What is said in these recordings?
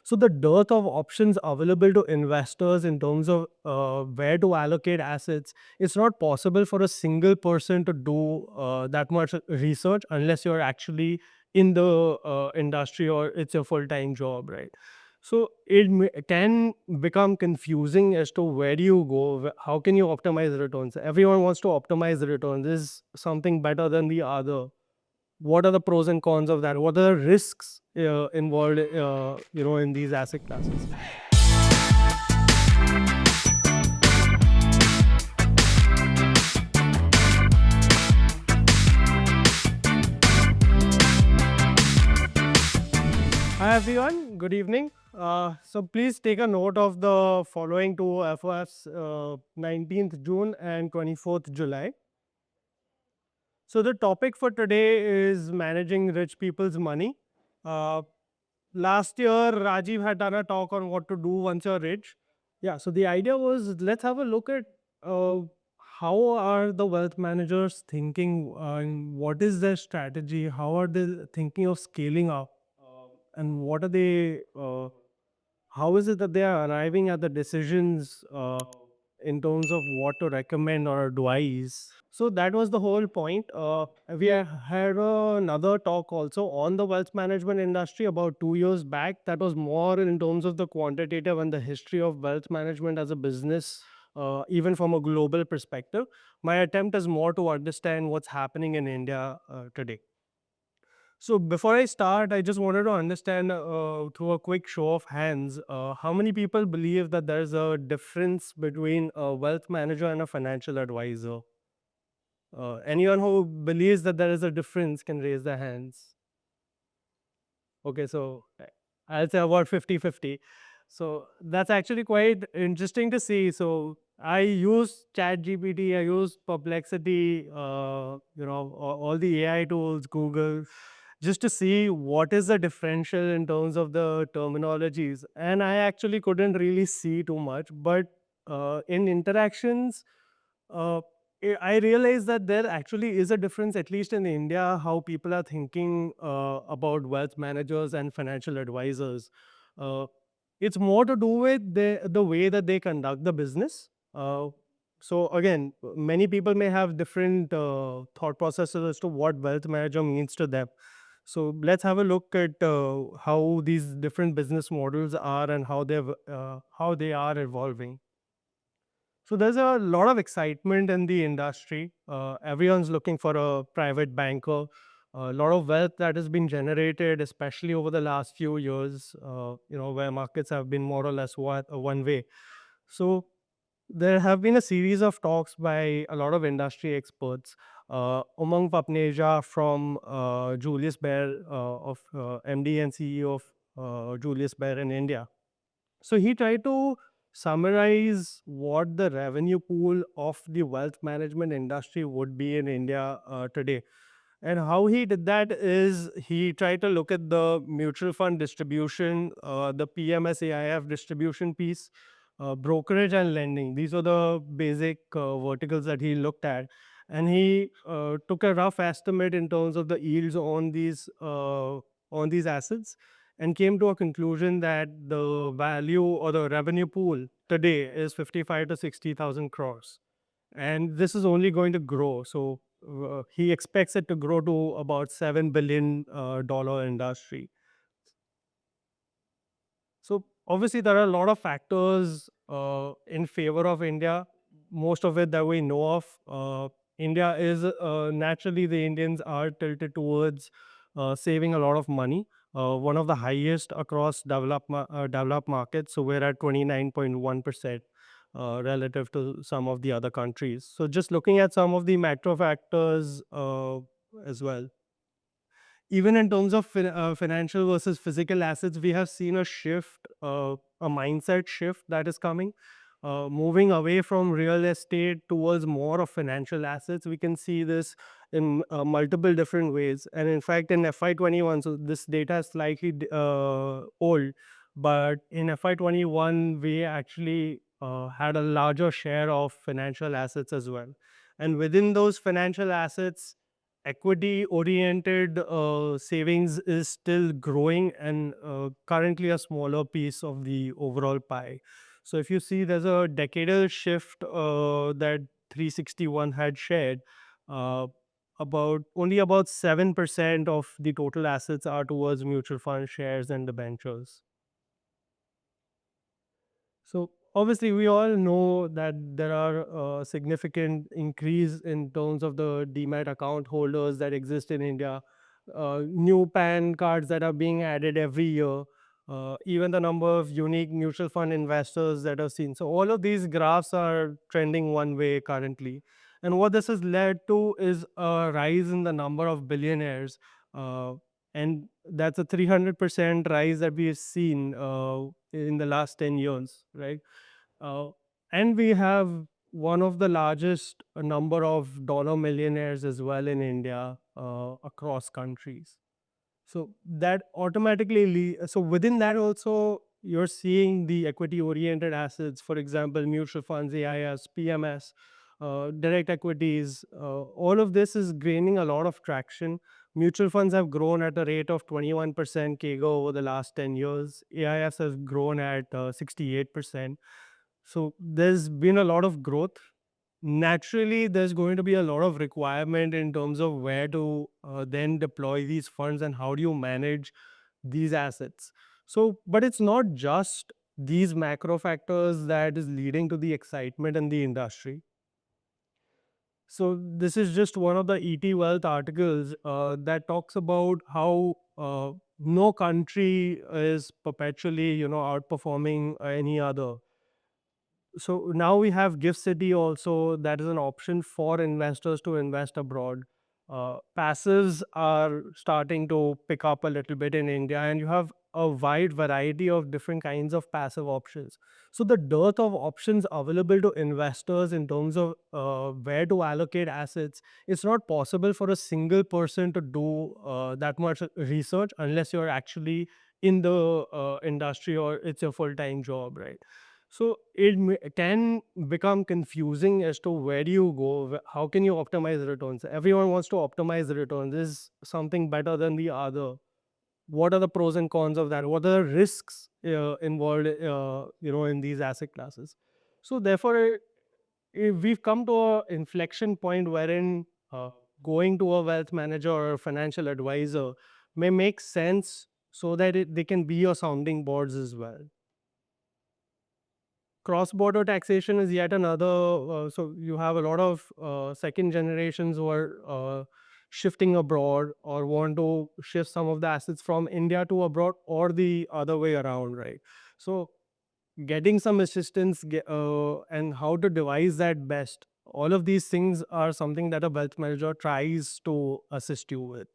So the dearth of options available to investors in terms of where to allocate assets, it's not possible for a single person to do that much research unless you're actually in the industry or it's a full-time job, right? So it can become confusing as to where do you go, how can you optimize returns. Everyone wants to optimize the returns. Is something better than the other? What are the pros and cons of that? What are the risks involved in these asset classes? Hi everyone, good evening. So please take a note of the following two FOFs, 19th June and 24th July. So the topic for today is managing rich people's money. Uh, Last year, Rajiv had done a talk on what to do once you're rich. Yeah, so the idea was, let's have a look at uh, how are the wealth managers thinking, and what is their strategy? How are they thinking of scaling up? And what are they? How is it that they are arriving at the decisions in terms of what to recommend or advise? So that was the whole point. We had another talk also on the wealth management industry about 2 years back. That was more in terms of the quantitative and the history of wealth management as a business, even from a global perspective. My attempt is more to understand what's happening in India today. So before I start, I just wanted to understand through a quick show of hands, how many people believe that there's a difference between a wealth manager and a financial advisor? Anyone who believes that there is a difference can raise their hands. Okay, so I'll say about 50-50. So that's actually quite interesting to see. So I use ChatGPT, I use Perplexity, all the AI tools, Google, just to see what is the differential in terms of the terminologies. And I actually couldn't really see too much, but in interactions, uh, I realize that there actually is a difference, at least in India, how people are thinking about wealth managers and financial advisors. Uh, it's more to do with the way that they conduct the business. So again, many people may have different thought processes as to what wealth manager means to them. So let's have a look at how these different business models are and how they are evolving. So there's a lot of excitement in the industry. Everyone's looking for a private banker. A lot of wealth that has been generated, especially over the last few years, where markets have been more or less one way. So there have been a series of talks by a lot of industry experts. Umang Papneja from Julius Baer, of MD and CEO of Julius Baer in India. So he tried to summarize what the revenue pool of the wealth management industry would be in India today. And how he did that is he tried to look at the mutual fund distribution, the PMSAIF distribution piece, brokerage and lending. These are the basic verticals that he looked at. And he took a rough estimate in terms of the yields on these assets, and came to a conclusion that the value or the revenue pool today is 55 to 60,000 crores. And this is only going to grow. So he expects it to grow to about $7 billion industry. So obviously there are a lot of factors in favor of India. Most of it that we know of. India is naturally, the Indians are tilted towards saving a lot of money. One of the highest across developed markets. So we're at 29.1%. Relative to some of the other countries. So just looking at some of the macro factors as well. Even in terms of financial versus physical assets, we have seen a shift, a mindset shift that is coming, moving away from real estate towards more of financial assets. We can see this in multiple different ways. And in fact, in FY21, so this data is slightly old, but in FY21, we actually had a larger share of financial assets as well. And within those financial assets, equity oriented savings is still growing and currently a smaller piece of the overall pie. So if you see, there's a decadal shift that 361 had shared. Uh, about 7% of the total assets are towards mutual fund shares and debentures. So obviously, we all know that there are significant increase in terms of the demat account holders that exist in India. New PAN cards that are being added every year. Even the number of unique mutual fund investors that are seen. So all of these graphs are trending one way currently, and what this has led to is a rise in the number of billionaires. Uh, and that's a 300% rise that we have seen in the last 10 years, right? Uh, and we have one of the largest number of dollar millionaires as well in India across countries. So that automatically, so within that also, you're seeing the equity oriented assets, for example, mutual funds, AIS, PMS, direct equities, all of this is gaining a lot of traction. Mutual funds have grown at a rate of 21% CAGR over the last 10 years. AIS has grown at 68%. So there's been a lot of growth. Naturally, there's going to be a lot of requirement in terms of where to then deploy these funds and how do you manage these assets. So, but it's not just these macro factors that is leading to the excitement in the industry. So this is just one of the ET Wealth articles that talks about how no country is perpetually, outperforming any other. So now we have Gift City also, that is an option for investors to invest abroad. Passives are starting to pick up a little bit in India, and you have a wide variety of different kinds of passive options. So the dearth of options available to investors in terms of where to allocate assets, it's not possible for a single person to do that much research unless you're actually in the industry or it's your full-time job, right? So it can become confusing as to where do you go, how can you optimize the returns. Everyone wants to optimize the returns. Is something better than the other? What are the pros and cons of that? What are the risks involved, in these asset classes? So therefore, we've come to an inflection point wherein going to a wealth manager or a financial advisor may make sense so that they can be your sounding boards as well. Cross-border taxation is yet another. So you have a lot of second generations who are shifting abroad or want to shift some of the assets from India to abroad or the other way around, right? So getting some assistance and how to devise that best. All of these things are something that a wealth manager tries to assist you with.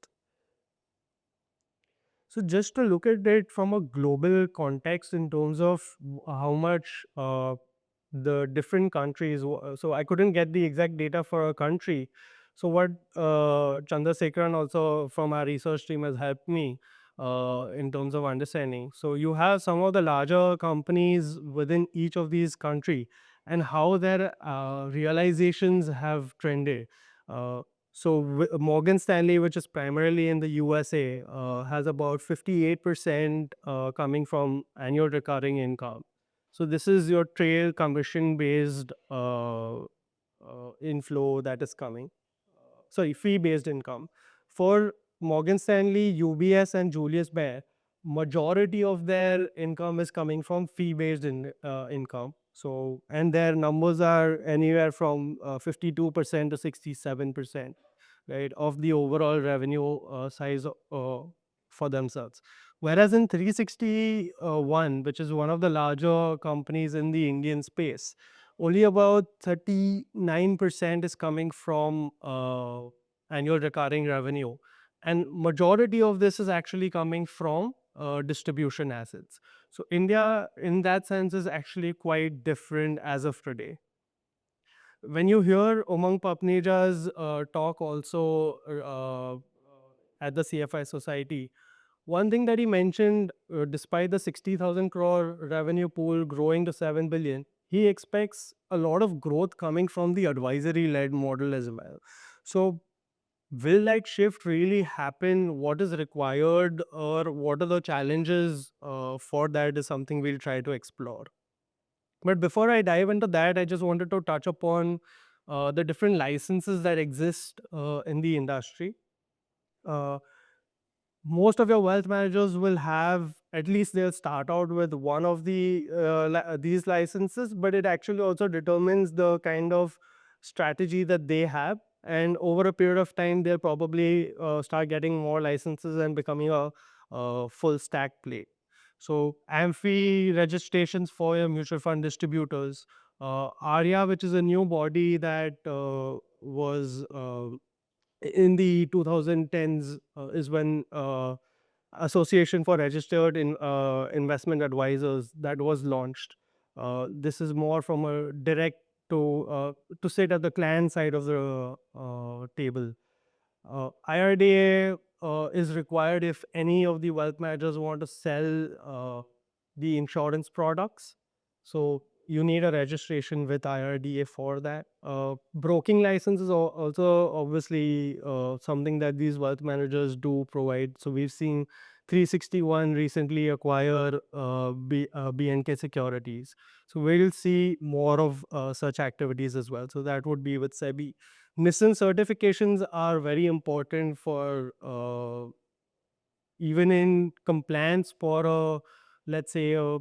So just to look at it from a global context in terms of how much the different countries. So I couldn't get the exact data for a country. So what Chandrasekharan also from our research team has helped me in terms of understanding. So you have some of the larger companies within each of these country and how their realizations have trended. Uh, so Morgan Stanley, which is primarily in the USA, has about 58% coming from annual recurring income. So this is your trail commission based inflow that is coming. Sorry, fee based income. For Morgan Stanley, UBS, and Julius Baer, majority of their income is coming from fee based income. So, and their numbers are anywhere from 52% to 67%, right, of the overall revenue size for themselves. Whereas in 361, which is one of the larger companies in the Indian space, only about 39% is coming from annual recurring revenue. And majority of this is actually coming from distribution assets. So India, in that sense, is actually quite different as of today. When you hear Umang Papneja's talk also at the CFI Society, one thing that he mentioned, despite the 60,000 crore revenue pool growing to 7 billion, he expects a lot of growth coming from the advisory led model as well. So Will that shift really happen? What is required, or what are the challenges for that, is something we'll try to explore. But before I dive into that, I just wanted to touch upon the different licenses that exist in the industry. Uh, Most of your wealth managers will have, at least they'll start out with one of these licenses, but it actually also determines the kind of strategy that they have. And over a period of time, they'll probably start getting more licenses and becoming a full stack play. So AMFI registrations for your mutual fund distributors, ARIA, which is a new body that was in the 2010s, is when Association for Registered Investment Advisors, that was launched. This is more from a direct to sit at the client side of the table. IRDA is required if any of the wealth managers want to sell the insurance products. So you need a registration with IRDA for that. Broking license is also obviously something that these wealth managers do provide. So we've seen 361 recently acquire BNK Securities. So we'll see more of such activities as well. So that would be with SEBI. NISN certifications are very important for even in compliance for a, let's say, a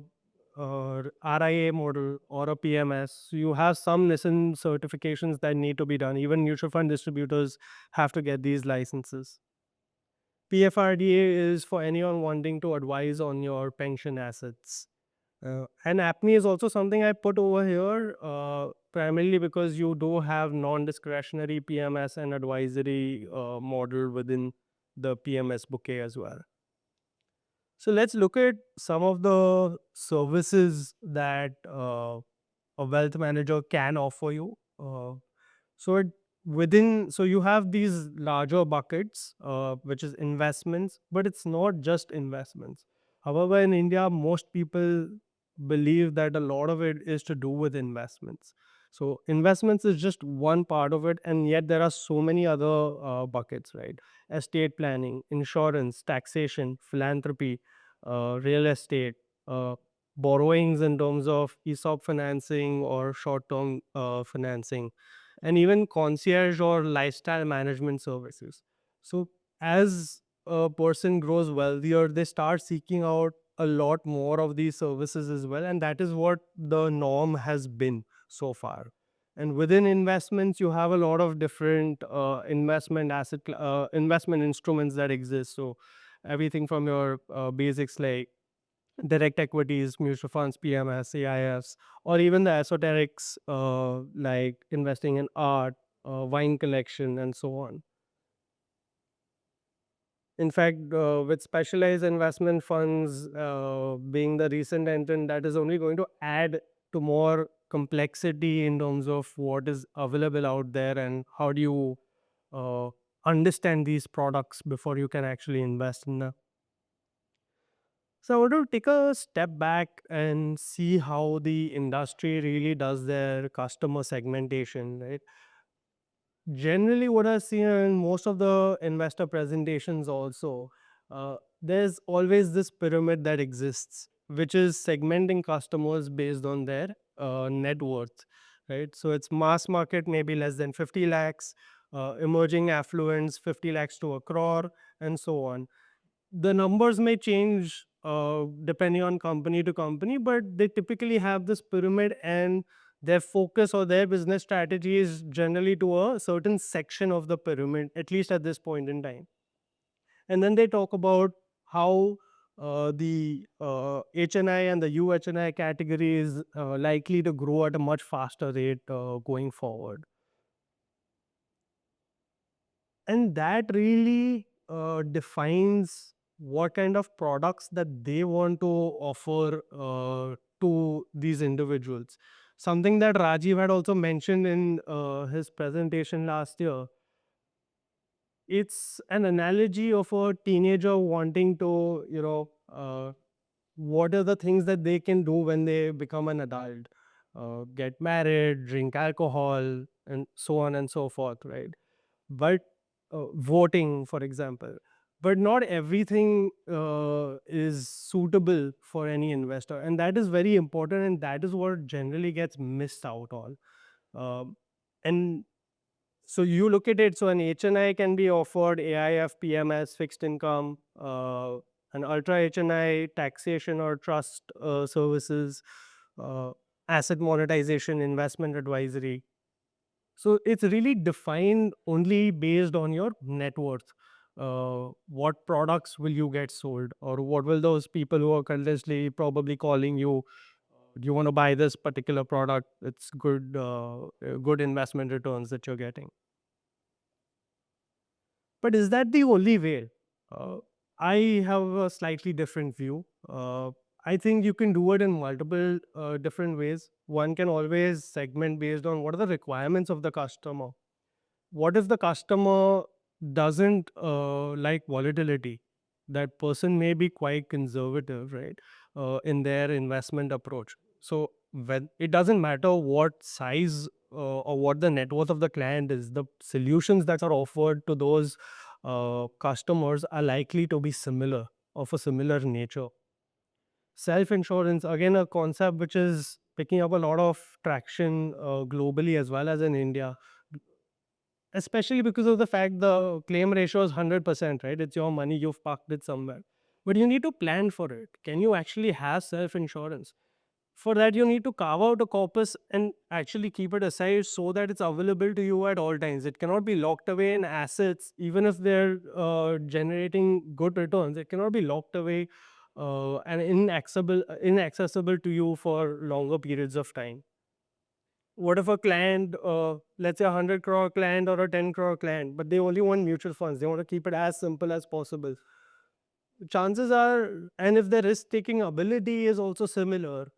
RIA model or a PMS. You have some NISN certifications that need to be done. Even mutual fund distributors have to get these licenses. PFRDA is for anyone wanting to advise on your pension assets. And APNI is also something I put over here, primarily because you do have non-discretionary PMS and advisory model within the PMS bouquet as well. So let's look at some of the services that a wealth manager can offer you. So it, so you have these larger buckets, which is investments, but it's not just investments. However, in India, most people believe that a lot of it is to do with investments. So investments is just one part of it, and yet there are so many other buckets, right? Estate planning, insurance, taxation, philanthropy, real estate, uh, borrowings in terms of ESOP financing or short-term financing, and even concierge or lifestyle management services. So as a person grows wealthier, they start seeking out a lot more of these services as well, and that is what the norm has been so far. And within investments, you have a lot of different investment instruments that exist. So everything from your basics like direct equities, mutual funds, PMS, AIFs, or even the esoterics like investing in art, wine collection, and so on. In fact, with specialized investment funds being the recent entrant, that is only going to add to more complexity in terms of what is available out there and how do you uh, understand these products before you can actually invest in them. So I want to take a step back and see how the industry really does their customer segmentation, right? Generally, what I see in most of the investor presentations also, there's always this pyramid that exists, which is segmenting customers based on their net worth, right? So it's mass market, maybe less than 50 lakhs, emerging affluents, 50 lakhs to a crore, and so on. The numbers may change depending on company to company, but they typically have this pyramid, and their focus or their business strategy is generally to a certain section of the pyramid, at least at this point in time. And then they talk about how the HNI and the UHNI category is likely to grow at a much faster rate going forward. And that really defines what kind of products that they want to offer to these individuals. Something that Rajiv had also mentioned in his presentation last year. It's an analogy of a teenager wanting to, what are the things that they can do when they become an adult? Get married, drink alcohol, and so on and so forth, right? But voting, for example. But not everything is suitable for any investor, and that is very important, and that is what generally gets missed out on. Um, and so you look at it, so an HNI can be offered AIF, PMS, fixed income, an ultra HNI, taxation or trust services, uh, asset monetization, investment advisory. So it's really defined only based on your net worth. What products will you get sold, or what will those people who are continuously probably calling you? Do you want to buy this particular product? It's good investment returns that you're getting. But is that the only way? Uh, I have a slightly different view. I think you can do it in multiple different ways. One can always segment based on what are the requirements of the customer. What if the customer doesn't like volatility? That person may be quite conservative, right, in their investment approach. So when it doesn't matter what size or what the net worth of the client is, the solutions that are offered to those customers are likely to be similar, of a similar nature. Self insurance, again, a concept which is picking up a lot of traction globally as well as in India, especially because of the fact the claim ratio is 100%, right? It's your money, you've parked it somewhere. But you need to plan for it. Can you actually have self insurance? For that, you need to carve out a corpus and actually keep it aside so that it's available to you at all times. It cannot be locked away in assets, even if they're generating good returns. It cannot be locked away and inaccessible to you for longer periods of time. What if a client, let's say a 100 crore client or a 10 crore client, but they only want mutual funds? They want to keep it as simple as possible. Chances are, and if the risk taking ability is also similar,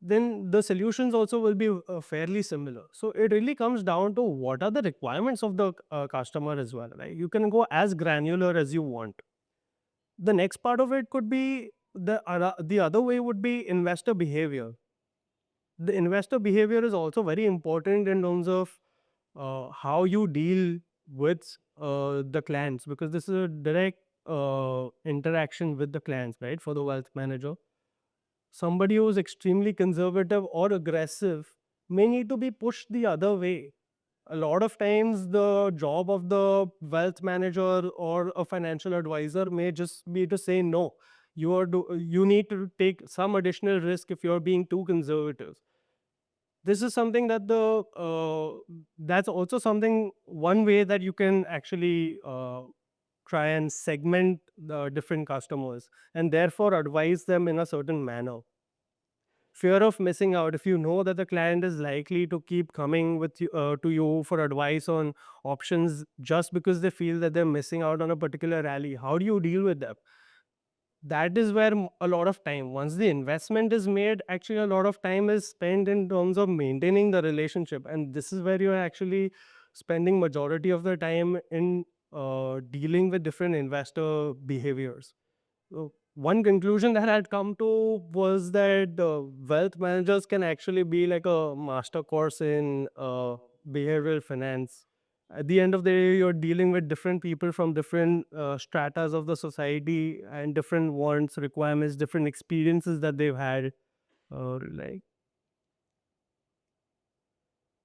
then the solutions also will be fairly similar. So it really comes down to what are the requirements of the customer as well, right? You can go as granular as you want. The next part of it could be the other way would be investor behavior. The investor behavior is also very important in terms of how you deal with the clients, because this is a direct interaction with the clients, right? For the wealth manager, somebody who's extremely conservative or aggressive may need to be pushed the other way. A lot of times, the job of the wealth manager or a financial advisor may just be to say no. You need to take some additional risk if you're being too conservative. This is something that the that's also something, one way that you can actually try and segment the different customers and therefore advise them in a certain manner. Fear of missing out. If you know that the client is likely to keep coming with you, to you for advice on options just because they feel that they're missing out on a particular rally, how do you deal with them? That is where a lot of time, once the investment is made, actually a lot of time is spent in terms of maintaining the relationship, and this is where you're actually spending majority of the time in dealing with different investor behaviors. So one conclusion that I'd come to was that wealth managers can actually be like a master course in behavioral finance. At the end of the day, you're dealing with different people from different stratas of the society and different wants, requirements, different experiences that they've had. Like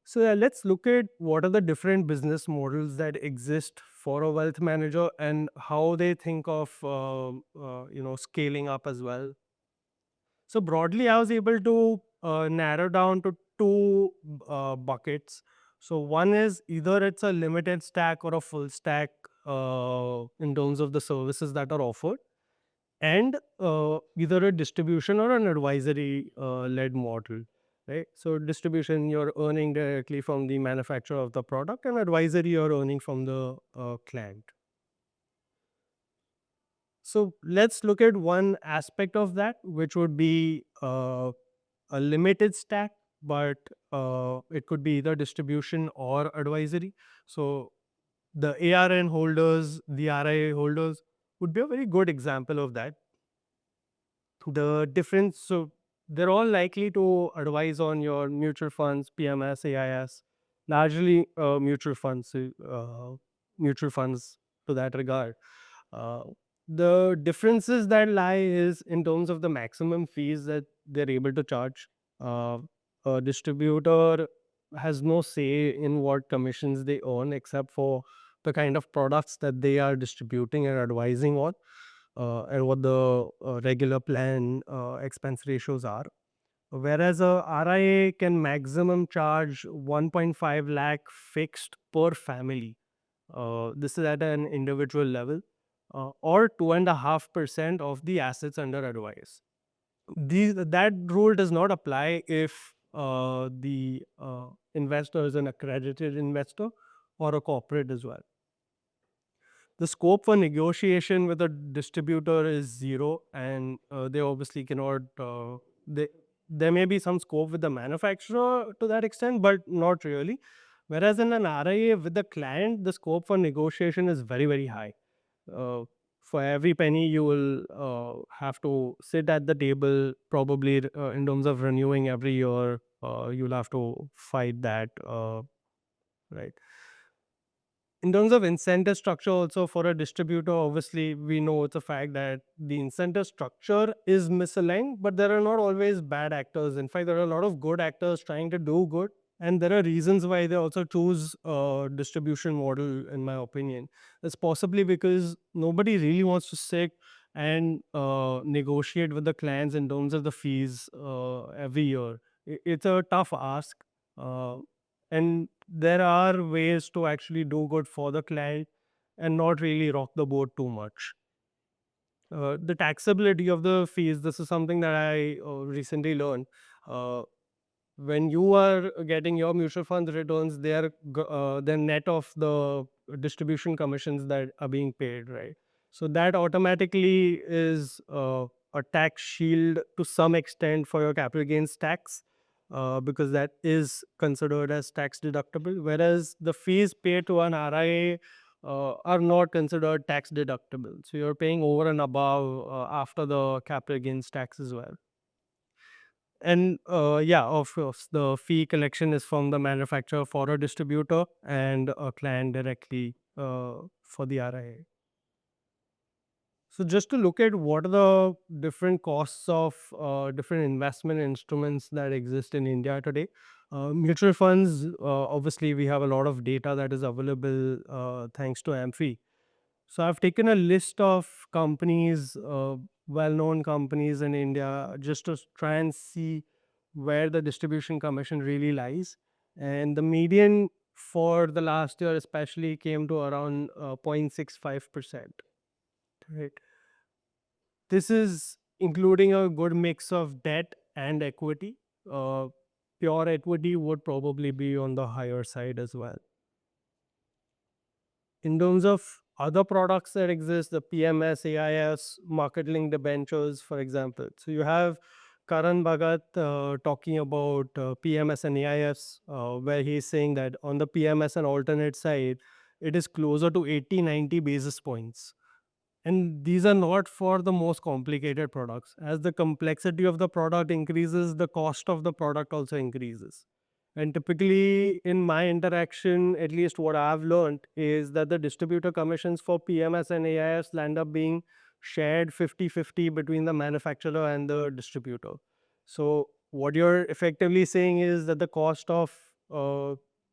so, yeah, let's look at what are the different business models that exist for a wealth manager and how they think of scaling up as well. So broadly, I was able to narrow down to two buckets. So one is either it's a limited stack or a full stack in terms of the services that are offered, and either a distribution or an advisory led model. Right. So distribution, you're earning directly from the manufacturer of the product, and advisory, you're earning from the client. So let's look at one aspect of that, which would be a limited stack, but it could be either distribution or advisory. So the ARN holders, the RIA holders would be a very good example of that. The difference, so they're all likely to advise on your mutual funds, PMS, AIS, largely mutual funds. mutual funds to that regard. Uh, the differences that lie is in terms of the maximum fees that they're able to charge. Uh, a distributor has no say in what commissions they earn except for the kind of products that they are distributing and advising on, and what the regular plan expense ratios are. Whereas a RIA can maximum charge 1.5 lakh fixed per family. This is at an individual level, or 2.5% of the assets under advice. That rule does not apply if the investor is an accredited investor or a corporate as well. The scope for negotiation with a distributor is zero, and they obviously cannot. They, there may be some scope with the manufacturer to that extent, but not really. Whereas in an RIA with the client, the scope for negotiation is very, very high. Uh, for every penny, you will have to sit at the table, probably in terms of renewing every year. You'll have to fight that, right? In terms of incentive structure, also for a distributor, obviously we know it's a fact that the incentive structure is misaligned, but there are not always bad actors. In fact, there are a lot of good actors trying to do good, and there are reasons why they also choose a distribution model, in my opinion. It's possibly because nobody really wants to sit and negotiate with the clients in terms of the fees every year. It's a tough ask. Uh, and there are ways to actually do good for the client and not really rock the boat too much. The taxability of the fees, this is something that I recently learned. Uh, when you are getting your mutual fund returns, they're net of the distribution commissions that are being paid, right? So that automatically is a tax shield to some extent for your capital gains tax, because that is considered as tax deductible, whereas the fees paid to an RIA are not considered tax deductible. So you're paying over and above after the capital gains tax as well. And yeah, of course, the fee collection is from the manufacturer for a distributor and a client directly for the RIA. So just to look at what are the different costs of different investment instruments that exist in India today. Mutual funds, obviously, we have a lot of data that is available thanks to Amphi. So I've taken a list of companies, well-known companies in India, just to try and see where the distribution commission really lies. And the median for the last year especially came to around 0.65%. Right. This is including a good mix of debt and equity. Uh, Pure equity would probably be on the higher side as well. In terms of other products that exist, the PMS, AIS, market linked debentures, for example. So you have Karan Bhagat talking about PMS and AIS, where he's saying that on the PMS and alternate side, it is closer to 80-90 basis points. And these are not for the most complicated products. As the complexity of the product increases, the cost of the product also increases. And typically, in my interaction, at least what I've learned is that the distributor commissions for PMS and AIS land up being shared 50-50 between the manufacturer and the distributor. So, what you're effectively saying is that the cost of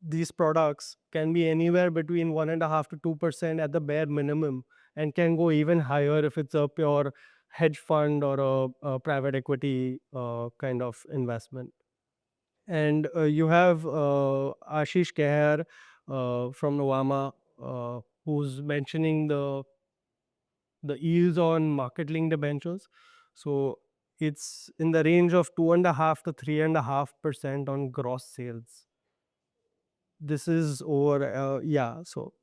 these products can be anywhere between 1.5 to 2% at the bare minimum, and can go even higher if it's a pure hedge fund or a private equity kind of investment. And you have Ashish Keher from Novama, who's mentioning the yields on market linked debentures. So it's in the range of 2.5 to 3.5% on gross sales. This is over, yeah. So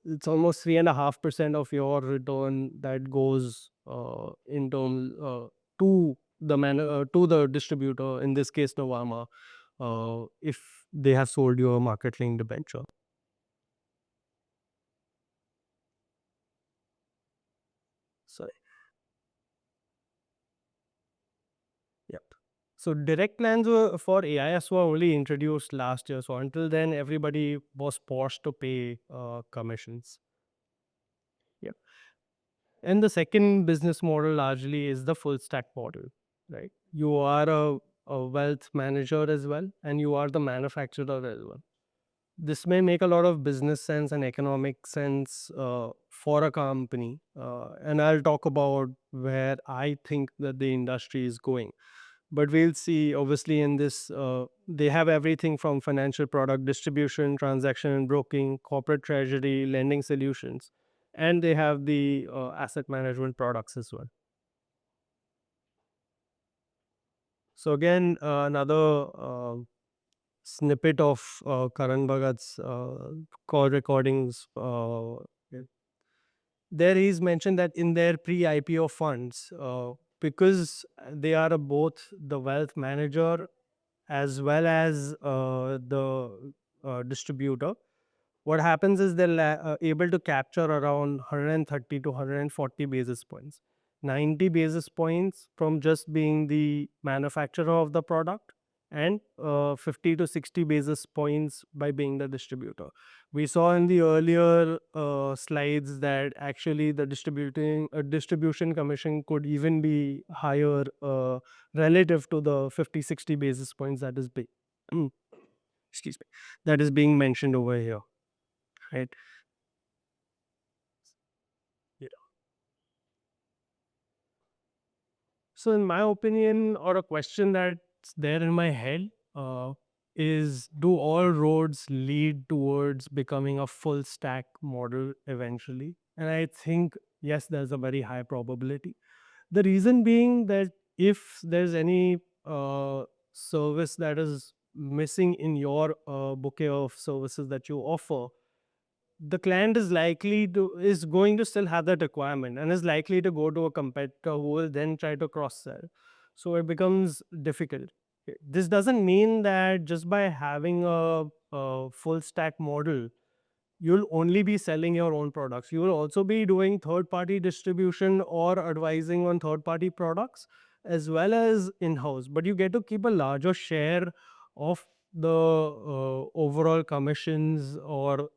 it's almost 3.5% of your return that goes in terms to to the distributor, in this case Novama, if they have sold you a market linked debenture. Sorry. Yep. So direct plans were for AIS were only introduced last year. So until then, everybody was forced to pay commissions. Yeah. And the second business model largely is the full stack model, right? You are a wealth manager as well, and you are the manufacturer as well. This may make a lot of business sense and economic sense for a company. And I'll talk about where I think that the industry is going. But we'll see, obviously, in this, they have everything from financial product distribution, transaction and broking, corporate treasury, lending solutions, and they have the asset management products as well. So, again, another snippet of Karan Bhagat's call recordings. There he's mentioned that in their pre-IPO funds, because they are both the wealth manager as well as the distributor, what happens is they're able to capture around 130 to 140 basis points. 90 basis points from just being the manufacturer of the product, and 50 to 60 basis points by being the distributor. We saw in the earlier slides that actually the distribution commission could even be higher relative to the 50-60 basis points that is being excuse me, that is being mentioned over here, right? Yeah. So, in my opinion, or a question that's there in my head, is, do all roads lead towards becoming a full stack model eventually? And I think yes, there's a very high probability. The reason being that if there's any service that is missing in your bouquet of services that you offer, the client is going to still have that requirement and is likely to go to a competitor who will then try to cross sell. So it becomes difficult. This doesn't mean that just by having a full stack model you'll only be selling your own products. You will also be doing third party distribution or advising on third party products as well as in house, but you get to keep a larger share of the overall commissions or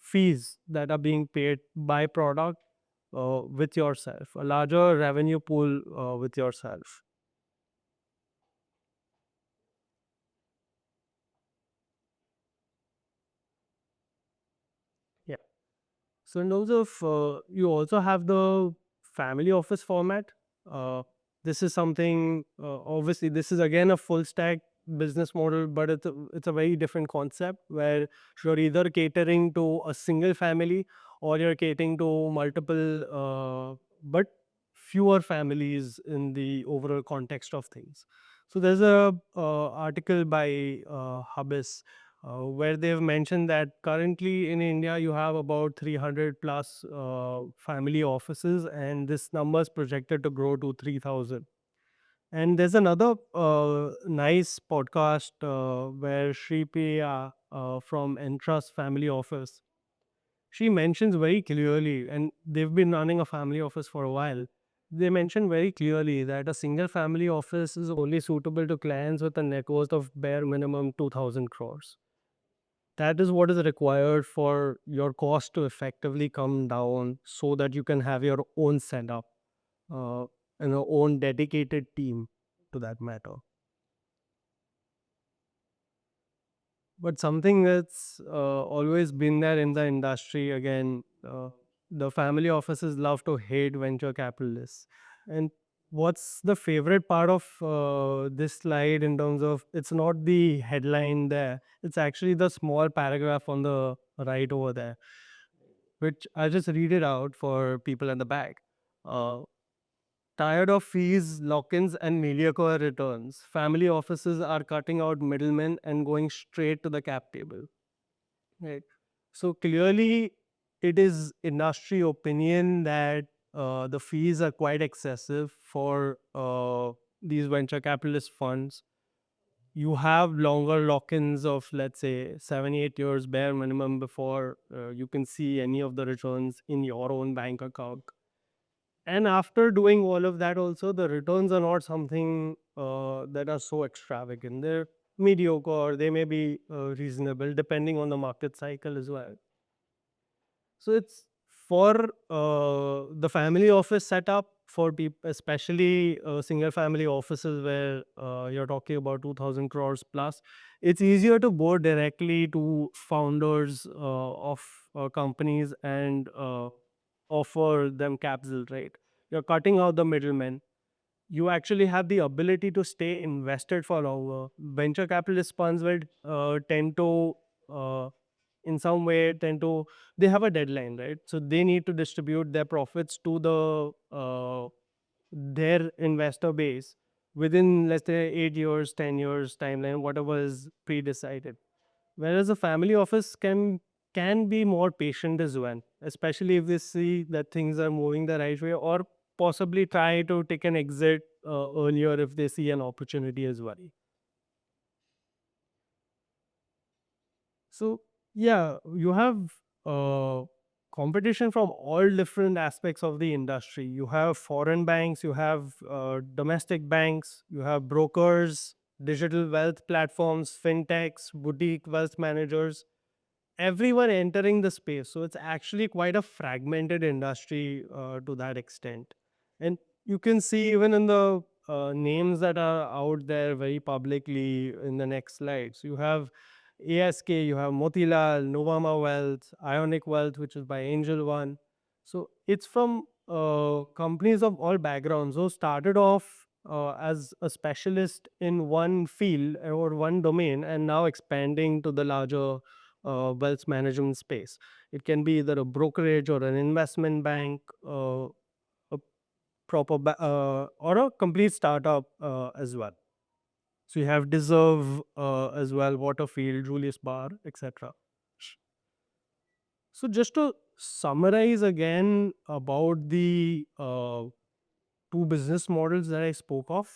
fees that are being paid by product with yourself, a larger revenue pool with yourself. Yeah. So in terms of, you also have the family office format. Uh, this is something, obviously, this is again a full stack business model, but it's a very different concept where you're either catering to a single family or you're catering to multiple, but fewer families in the overall context of things. So there's a article by Hubis where they've mentioned that currently in India you have about 300 plus family offices, and this number is projected to grow to 3,000. And there's another nice podcast where Shri Priya from Entrust Family Office, she mentions very clearly, and they've been running a family office for a while. They mention very clearly that a single family office is only suitable to clients with a net worth of bare minimum 2,000 crores. That is what is required for your cost to effectively come down so that you can have your own setup uh, and your own dedicated team to that matter. But something that's always been there in the industry, again, the family offices love to hate venture capitalists. And what's the favorite part of this slide in terms of, it's not the headline there, it's actually the small paragraph on the right over there, which I'll just read it out for people in the back. Uh, Tired of fees, lock-ins, and mediocre returns, family offices are cutting out middlemen and going straight to the cap table. Right. So clearly, it is industry opinion that the fees are quite excessive for these venture capitalist funds. You have longer lock-ins of, let's say, 7-8 years bare minimum before you can see any of the returns in your own bank account. And after doing all of that, also the returns are not something that are so extravagant. They're mediocre, they may be reasonable depending on the market cycle as well. So it's for the family office setup for people, especially single family offices where you're talking about 2000 crores plus. It's easier to go directly to founders of companies and offer them capital, right? You're cutting out the middlemen. You actually have the ability to stay invested for longer. Venture capitalist funds will tend to uh, in some way tend to, they have a deadline, right? So they need to distribute their profits to their investor base within, let's say, 8 years, 10 years timeline, whatever is pre-decided. Whereas a family office can be more patient as well, especially if they see that things are moving the right way, or possibly try to take an exit earlier if they see an opportunity as well. So yeah, you have uh, competition from all different aspects of the industry. You have foreign banks, you have domestic banks, you have brokers, digital wealth platforms, fintechs, boutique wealth managers, everyone entering the space. So it's actually quite a fragmented industry to that extent. And you can see even in the names that are out there very publicly in the next slides. You have ASK, you have Motilal, Novama Wealth, Ionic Wealth, which is by Angel One. So it's from companies of all backgrounds who started off as a specialist in one field or one domain and now expanding to the larger wealth management space. It can be either a brokerage or an investment bank, a or a complete startup as well. So you have Deserve as well, Waterfield, Julius Bar, etc. So just to summarize again about the two business models that I spoke of.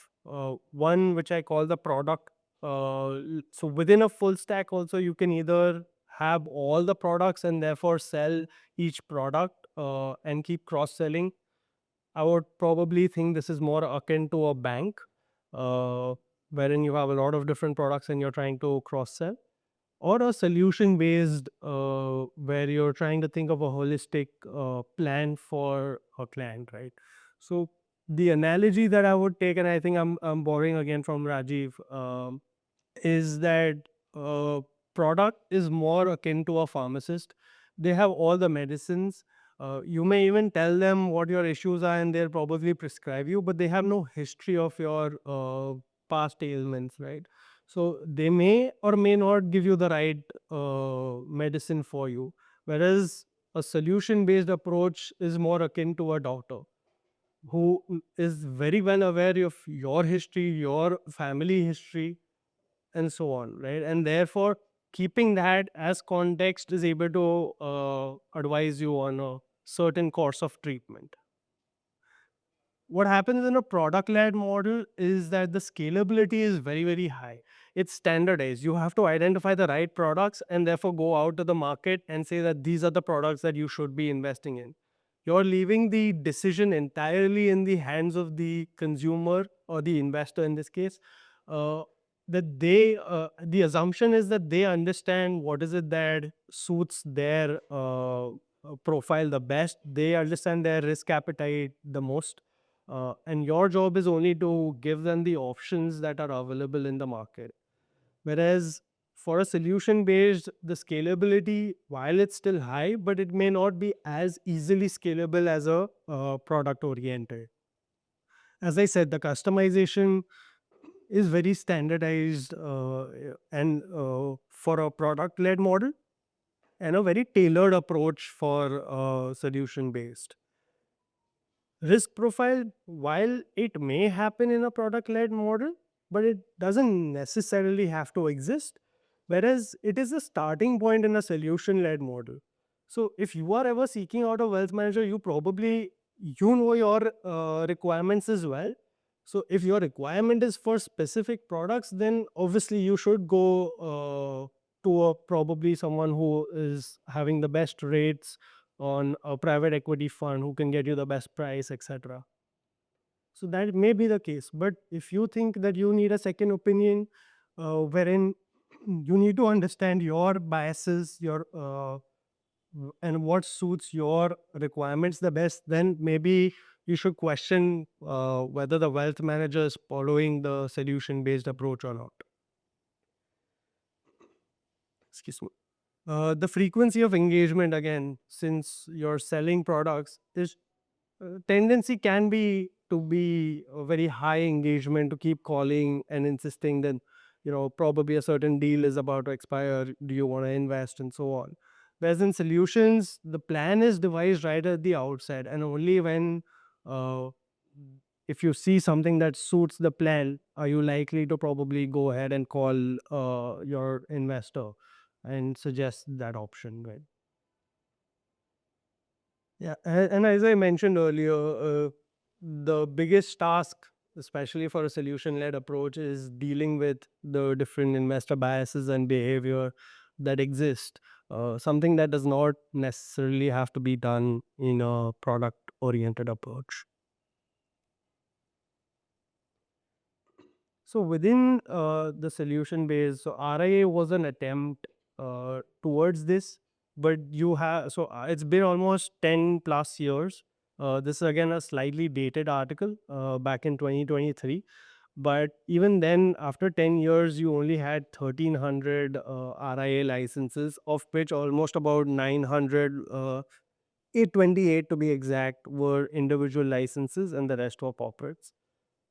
One which I call the product. So within a full stack, also you can either have all the products and therefore sell each product and keep cross selling. I would probably think this is more akin to a bank, uh, wherein you have a lot of different products and you're trying to cross sell, or a solution based where you're trying to think of a holistic plan for a client, right? So the analogy that I would take, and I think I'm borrowing again from Rajiv, is that uh, product is more akin to a pharmacist. They have all the medicines. You may even tell them what your issues are and they'll probably prescribe you, but they have no history of your past ailments, right? So they may or may not give you the right medicine for you. Whereas a solution based approach is more akin to a doctor who is very well aware of your history, your family history, and so on, right? And therefore, keeping that as context is able to advise you on a certain course of treatment. What happens in a product led model is that the scalability is very, very high. It's standardized. You have to identify the right products and therefore go out to the market and say that these are the products that you should be investing in. You're leaving the decision entirely in the hands of the consumer or the investor in this case. Uh, the assumption is that they understand what is it that suits their profile the best. They understand their risk appetite the most, and your job is only to give them the options that are available in the market. Whereas for a solution based, the scalability, while it's still high, but it may not be as easily scalable as a product oriented. As I said, the customization is very standardized and for a product led model, and a very tailored approach for solution based. Risk profile, while it may happen in a product led model, but it doesn't necessarily have to exist, whereas it is a starting point in a solution led model. So if you are ever seeking out a wealth manager, you know your requirements as well. So if your requirement is for specific products, then obviously you should go to a probably someone who is having the best rates on a private equity fund, who can get you the best price, etc. So that may be the case. But if you think that you need a second opinion, wherein you need to understand your biases, your and what suits your requirements the best, then maybe you should question whether the wealth manager is following the solution based approach or not. Excuse me. The frequency of engagement, again, since you're selling products, is tendency can be to be a very high engagement, to keep calling and insisting that probably a certain deal is about to expire, do you want to invest, and so on. Whereas in solutions, the plan is devised right at the outset, and only when uh, if you see something that suits the plan, are you likely to probably go ahead and call your investor and suggest that option, right? Yeah, and as I mentioned earlier, the biggest task, especially for a solution-led approach, is dealing with the different investor biases and behavior that exist. Something that does not necessarily have to be done in a product-oriented approach. So within the solution base, so RIA was an attempt towards this, but you have it's been almost 10 plus years. This is again a slightly dated article back in 2023. But even then, after 10 years, you only had 1,300 RIA licenses, of which almost about 900, 828 to be exact, were individual licenses, and the rest were corporates.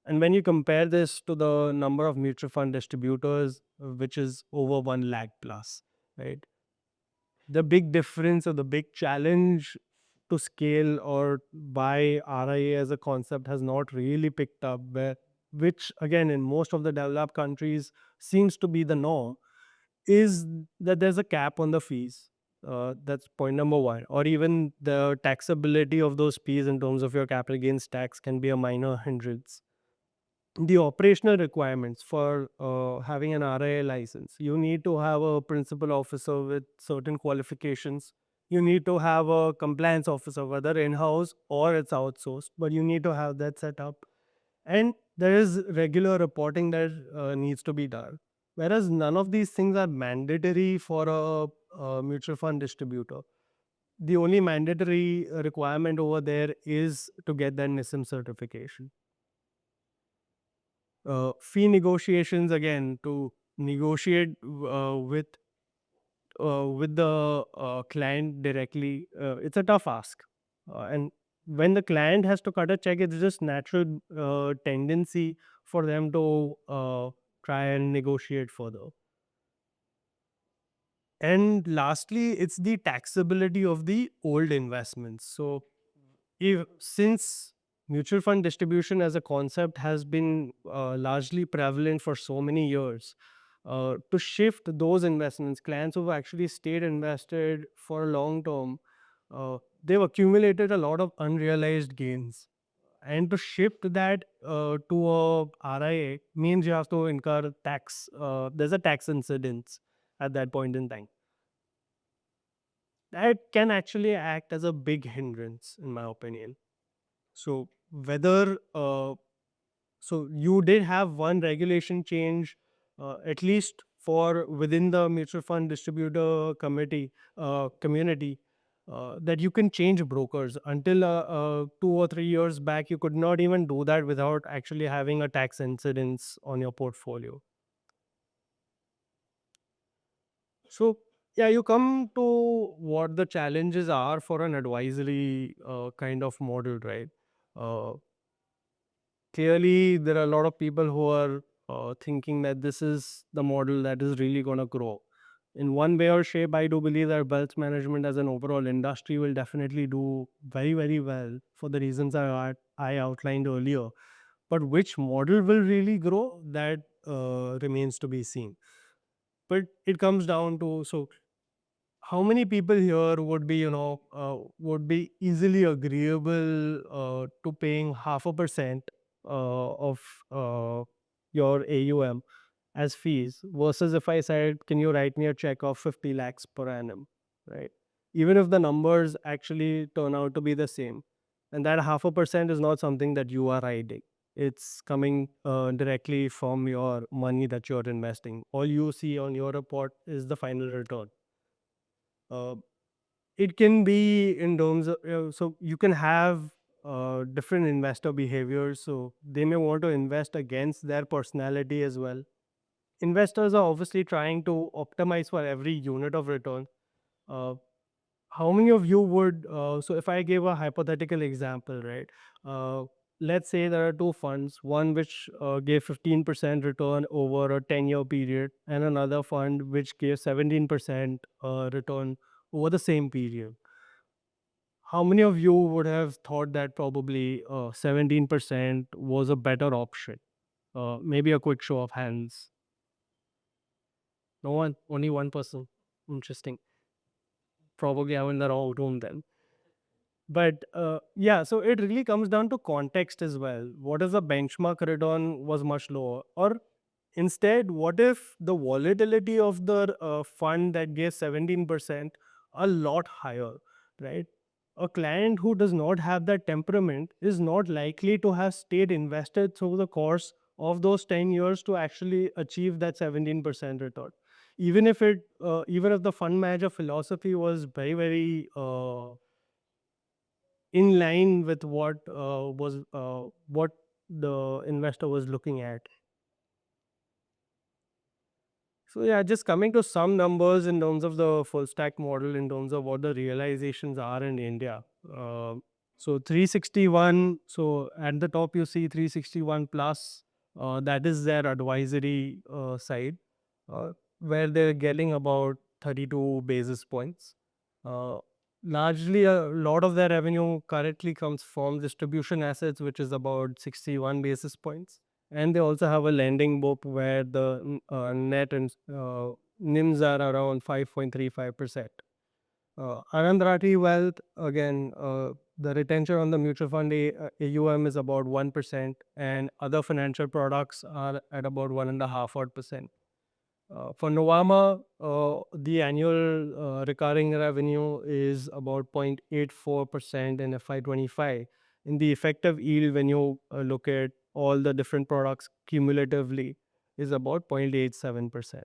And when you compare this to the number of mutual fund distributors, which is over 1 lakh plus, right? The big difference or the big challenge to scale or buy RIA as a concept has not really picked up, which again in most of the developed countries seems to be the norm, is that there's a cap on the fees. That's point number one. Or even the taxability of those fees in terms of your capital gains tax can be a minor hindrance. The operational requirements for having an RIA license. You need to have a principal officer with certain qualifications. You need to have a compliance officer, whether in-house or it's outsourced, but you need to have that set up. And there is regular reporting that needs to be done. Whereas none of these things are mandatory for a mutual fund distributor. The only mandatory requirement over there is to get that NISM certification. Fee negotiations, again, to negotiate with the client directly, it's a tough ask. And when the client has to cut a check, it's just natural tendency for them to try and negotiate further. And lastly, it's the taxability of the old investments. So if since mutual fund distribution as a concept has been largely prevalent for so many years, to shift those investments, clients who've actually stayed invested for a long term, they've accumulated a lot of unrealized gains. And to shift that to a RIA means you have to incur tax. There's a tax incidence at that point in time. That can actually act as a big hindrance, in my opinion. So whether so you did have one regulation change, at least for within the mutual fund distributor community, that you can change brokers. Until 2 or 3 years back, you could not even do that without actually having a tax incidence on your portfolio. So yeah, you come to what the challenges are for an advisory kind of model, right? Uh, Clearly there are a lot of people who are thinking that this is the model that is really going to grow in one way or shape. I do believe that wealth management as an overall industry will definitely do very, very well for the reasons I outlined earlier. But which model will really grow, that remains to be seen. But it comes down to, so how many people here would be would be easily agreeable to paying 0.5% of uh, your AUM as fees, versus if I said, can you write me a check of 50 lakhs per annum, right? Even if the numbers actually turn out to be the same, and that 0.5% is not something that you are writing, It's coming directly from your money that you're investing. All you see on your report is the final return. Uh, it can be in terms of, so you can have different investor behaviors. So they may want to invest against their personality as well. Investors are obviously trying to optimize for every unit of return. Uh, how many of you would, so if I gave a hypothetical example, right? Uh, let's say there are two funds, one which gave 15% return over a 10-year period, and another fund which gave 17% return over the same period. How many of you would have thought that probably 17% was a better option? Maybe a quick show of hands. No one, only one person. Interesting. Probably I'm in the wrong room then. But yeah, so it really comes down to context as well. What is the benchmark return was much lower? Or instead, what if the volatility of the fund that gave 17% a lot higher, right? A client who does not have that temperament is not likely to have stayed invested through the course of those 10 years to actually achieve that 17% return. Even if the fund manager philosophy was very, very in line with what the investor was looking at. So yeah, just coming to some numbers in terms of the full stack model, in terms of what the realizations are in India. Uh, so 361. So at the top you see 361 plus. That is their advisory side, where they're getting about 32 basis points. Uh, Largely, a lot of their revenue currently comes from distribution assets, which is about 61 basis points. And they also have a lending book where the net and NIMs are around 5.35%. Anand Rathi Wealth, again, the retention on the mutual fund AUM is about 1%, and other financial products are at about 1.5%. For Novama, the annual recurring revenue is about 0.84% in FY25. In the effective yield, when you look at all the different products cumulatively, is about 0.87%.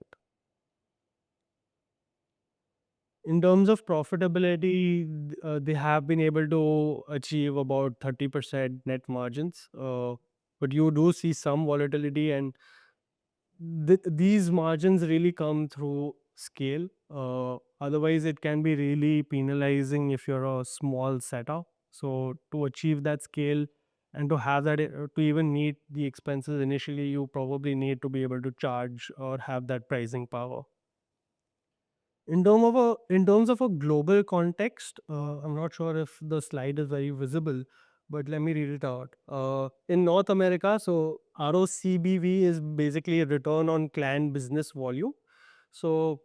In terms of profitability, they have been able to achieve about 30% net margins. But you do see some volatility, and these margins really come through scale. Otherwise, it can be really penalizing if you're a small setup. So, to achieve that scale and to have that, to even meet the expenses initially, you probably need to be able to charge or have that pricing power. In terms of a global context, I'm not sure if the slide is very visible, but let me read it out. In North America, so ROCBV is basically a return on client business volume. So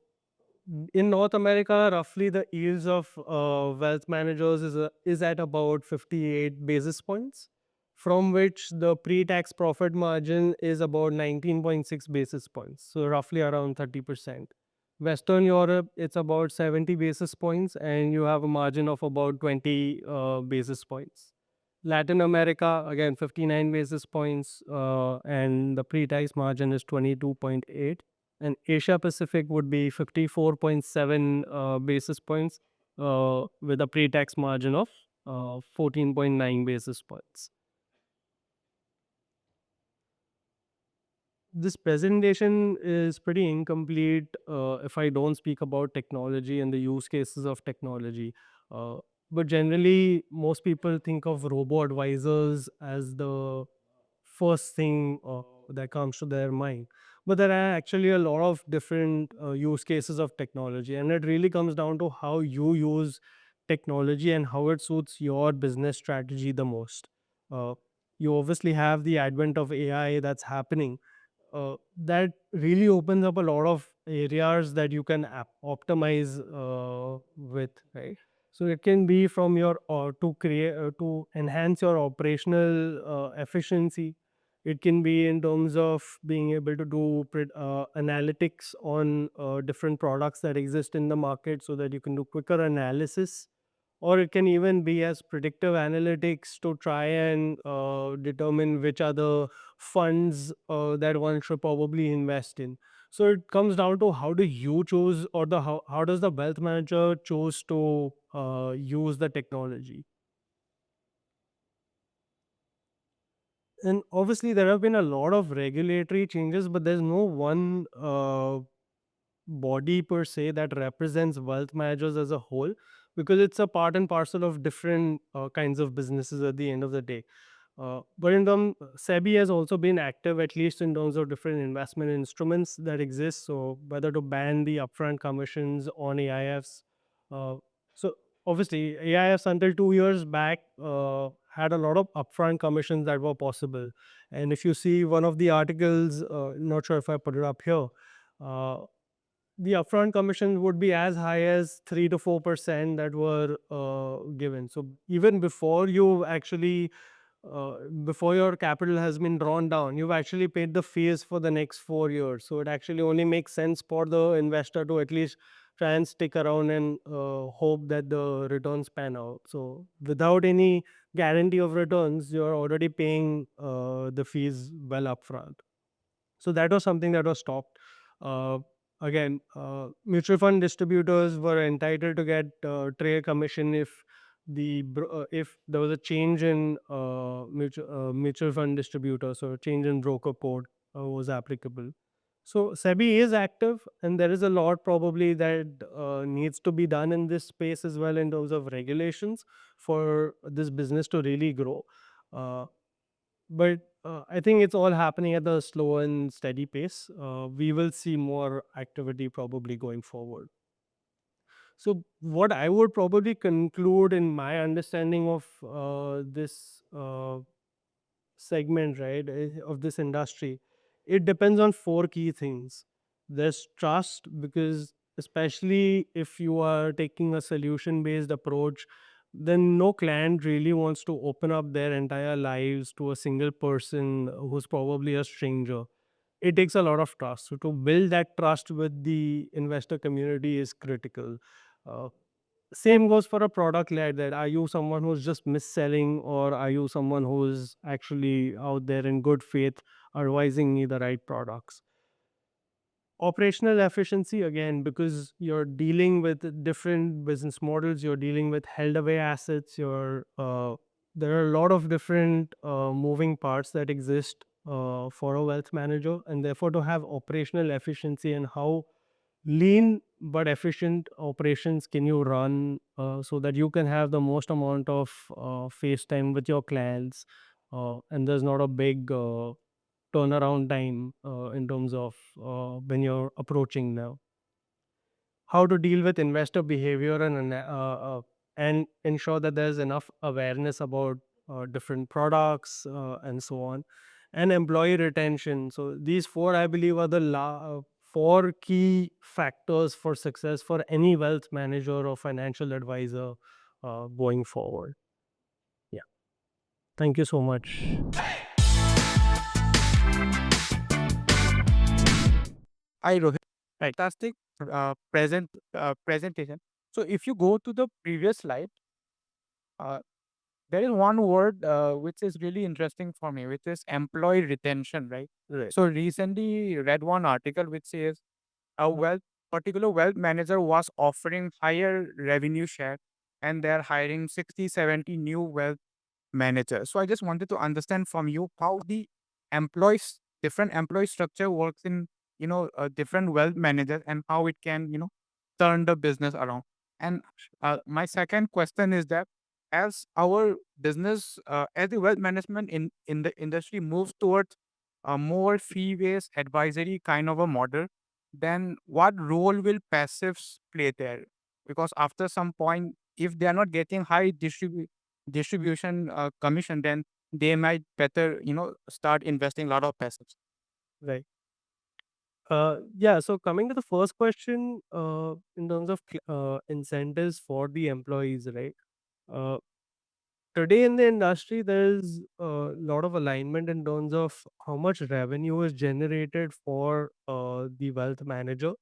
in North America, roughly the yields of wealth managers is at about 58 basis points, from which the pre-tax profit margin is about 19.6 basis points, so roughly around 30%. Western Europe, it's about 70 basis points, and you have a margin of about 20 basis points. Latin America, again, 59 basis points, and the pre-tax margin is 22.8, and Asia Pacific would be 54.7 basis points with a pre-tax margin of 14.9 basis points. This presentation is pretty incomplete if I don't speak about technology and the use cases of technology. Uh, but generally, most people think of robo advisors as the first thing that comes to their mind. But there are actually a lot of different use cases of technology, and it really comes down to how you use technology and how it suits your business strategy the most. Uh, you obviously have the advent of AI that's happening. That really opens up a lot of areas that you can optimize with, right? So it can be from your to create to enhance your operational efficiency. It can be in terms of being able to do analytics on different products that exist in the market, so that you can do quicker analysis or it can even be as predictive analytics to try and determine which are the funds that one should probably invest in. So it comes down to how do you choose, or how does the wealth manager choose to use the technology. And obviously there have been a lot of regulatory changes, but there's no one body per se that represents wealth managers as a whole, because it's a part and parcel of different kinds of businesses at the end of the day. But in terms, SEBI has also been active, at least in terms of different investment instruments that exist. So whether to ban the upfront commissions on AIFs. Uh, so obviously, AIFs until 2 years back had a lot of upfront commissions that were possible. And if you see one of the articles, not sure if I put it up here, uh, the upfront commissions would be as high as 3 to 4% that were given. So even before you actually before your capital has been drawn down, you've actually paid the fees for the next 4 years. So it actually only makes sense for the investor to at least try and stick around and hope that the returns pan out. So without any guarantee of returns, you're already paying the fees well upfront. So that was something that was stopped. Uh, Again, mutual fund distributors were entitled to get trail commission if if there was a change in mutual fund distributor, so a change in broker code was applicable. So SEBI is active, and there is a lot probably that needs to be done in this space as well in terms of regulations for this business to really grow. Uh, but I think it's all happening at a slow and steady pace. We will see more activity probably going forward. So, what I would probably conclude in my understanding of this segment, right, of this industry, it depends on four key things. There's trust, because especially if you are taking a solution based approach, then no client really wants to open up their entire lives to a single person who's probably a stranger. It takes a lot of trust. So to build that trust with the investor community is critical. Uh, Same goes for a product like that. Are you someone who's just mis-selling, or are you someone who's actually out there in good faith advising me the right products? Operational efficiency, again, because you're dealing with different business models, you're dealing with held away assets, there are a lot of different moving parts that exist for a wealth manager, and therefore to have operational efficiency and how lean but efficient operations can you run so that you can have the most amount of face time with your clients, and there's not a big turnaround time in terms of when you're approaching now. How to deal with investor behavior and ensure that there's enough awareness about different products and so on, and employee retention. So these four, I believe, are the four key factors for success for any wealth manager or financial advisor going forward. Yeah, thank you so much. Hi, Rohit. Fantastic presentation. So, if you go to the previous slide, uh, there is one word which is really interesting for me, which is employee retention, right? Right. So, recently read one article which says a particular wealth manager was offering higher revenue share, and they're hiring 60, 70 new wealth manager. So I just wanted to understand from you how the employees, different employee structure works in, different wealth managers, and how it can, turn the business around. And my second question is that as our business, as the wealth management in the industry moves towards a more fee-based advisory kind of a model, then what role will passives play there? Because after some point, if they are not getting high distribution commission, then they might better, start investing a lot of passives. Right. Yeah, so coming to the first question, in terms of incentives for the employees, right? Uh, Today in the industry, there's a lot of alignment in terms of how much revenue is generated for the wealth manager.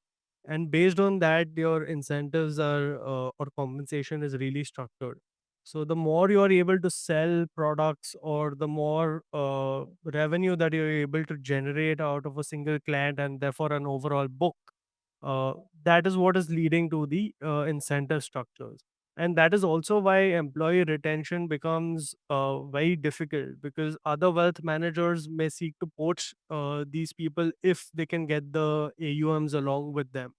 and based on that your incentives are or compensation is really structured. So the more you are able to sell products, or the more revenue that you're able to generate out of a single client, and therefore an overall book, uh, that is what is leading to the incentive structures. And that is also why employee retention becomes very difficult, because other wealth managers may seek to poach these people if they can get the AUMs along with them.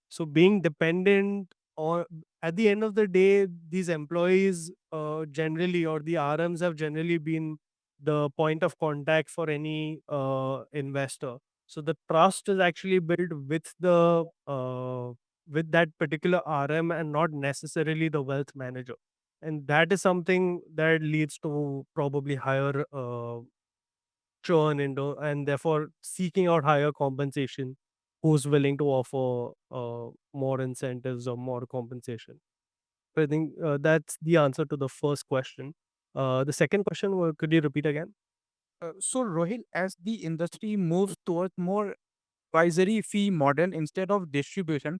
So being dependent, or at the end of the day, these employees generally, or the RMs have generally been the point of contact for any investor. So the trust is actually built with that particular RM, and not necessarily the wealth manager. And that is something that leads to probably higher churn into, and therefore seeking out higher compensation, who's willing to offer more incentives or more compensation. I think that's the answer to the first question. The second question, could you repeat again? So, Rohit, as the industry moves towards more advisory fee model instead of distribution,